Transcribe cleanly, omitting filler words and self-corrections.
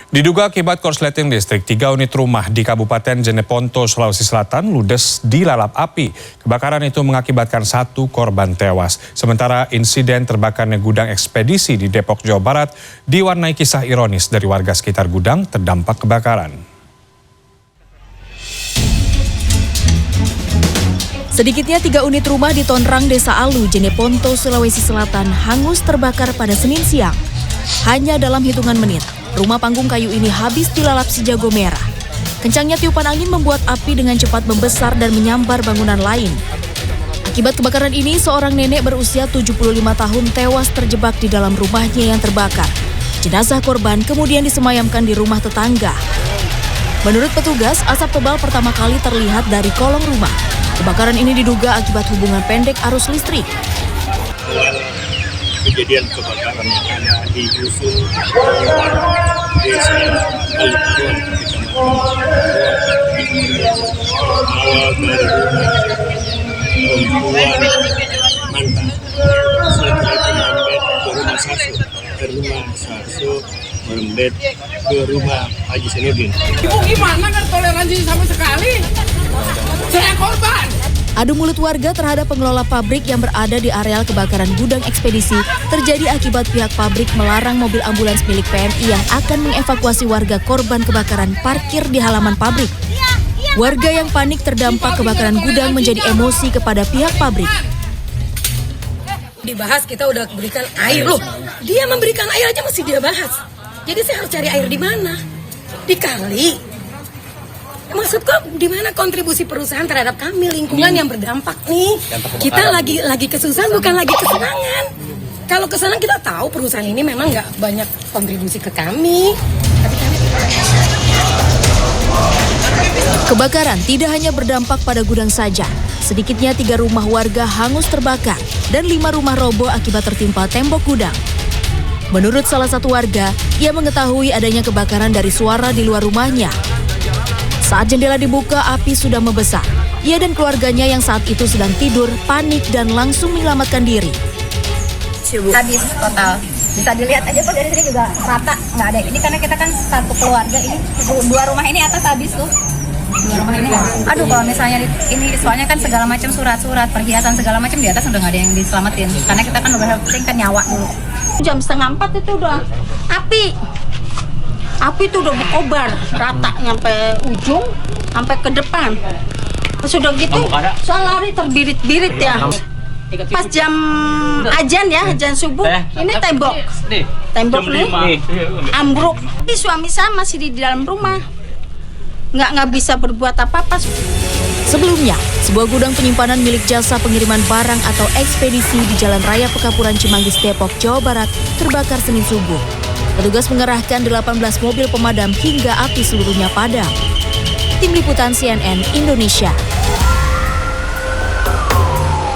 Diduga akibat korsleting listrik, 3 unit rumah di Kabupaten Jeneponto, Sulawesi Selatan ludes dilalap api. Kebakaran itu mengakibatkan 1 korban tewas. Sementara insiden terbakarnya gudang ekspedisi di Depok, Jawa Barat diwarnai kisah ironis dari warga sekitar gudang terdampak kebakaran. Sedikitnya 3 unit rumah di Tonrang, Desa Alu, Jeneponto, Sulawesi Selatan hangus terbakar pada Senin siang. Hanya dalam hitungan menit, rumah panggung kayu ini habis dilalap si jago merah. Kencangnya tiupan angin membuat api dengan cepat membesar dan menyambar bangunan lain. Akibat kebakaran ini, seorang nenek berusia 75 tahun tewas terjebak di dalam rumahnya yang terbakar. Jenazah korban kemudian disemayamkan di rumah tetangga. Menurut petugas, asap tebal pertama kali terlihat dari kolong rumah. Kebakaran ini diduga akibat hubungan pendek arus listrik. Kejadian kebakaran yang ada di dusun Desa Aluparuan, awal dari perempuan mantan, setelah itu merembet ke rumah Haji Senudin. Ibu gimana kan toleransi sama sekali? Saya korban. Adu mulut warga terhadap pengelola pabrik yang berada di areal kebakaran gudang ekspedisi terjadi akibat pihak pabrik melarang mobil ambulans milik PMI yang akan mengevakuasi warga korban kebakaran parkir di halaman pabrik. Warga yang panik terdampak kebakaran gudang menjadi emosi kepada pihak pabrik. Dibahas, kita udah berikan air loh. Dia memberikan air aja masih dia bahas. Jadi saya harus cari air di mana? Di kali. Maksudku di mana kontribusi perusahaan terhadap kami, lingkungan yang berdampak nih. Kita lagi kesusahan, bukan lagi kesenangan. Kalau kesenangan kita tahu perusahaan ini memang nggak banyak kontribusi ke kami. Kebakaran tidak hanya berdampak pada gudang saja. Sedikitnya 3 rumah warga hangus terbakar dan 5 rumah roboh akibat tertimpa tembok gudang. Menurut salah satu warga, ia mengetahui adanya kebakaran dari suara di luar rumahnya. Saat jendela dibuka, api sudah membesar. Ia dan keluarganya yang saat itu sedang tidur, panik dan langsung menyelamatkan diri. Habis total. Bisa dilihat aja kok dari sini juga rata, nggak ada. Ini karena kita kan satu keluarga, ini 2 rumah ini atas habis tuh. 2 rumah ini. Aduh, kalau misalnya ini soalnya kan segala macam surat-surat, perhiasan segala macam di atas udah nggak ada yang diselamatin. Karena kita kan udah penting kan nyawa dulu. Jam 3:30 itu udah api itu udah berkobar rata nyampe ujung sampai ke depan. Sudah gitu saya lari terbirit-birit ya. Pas jam ajan subuh, ini tembok nih ambruk. Tapi suami saya masih di dalam rumah, nggak bisa berbuat apa-apa. Sebelumnya, sebuah gudang penyimpanan milik jasa pengiriman barang atau ekspedisi di Jalan Raya Pekapuran Cimanggis, Depok, Jawa Barat terbakar Senin subuh. Petugas mengerahkan 18 mobil pemadam hingga api seluruhnya padam. Tim Liputan CNN Indonesia.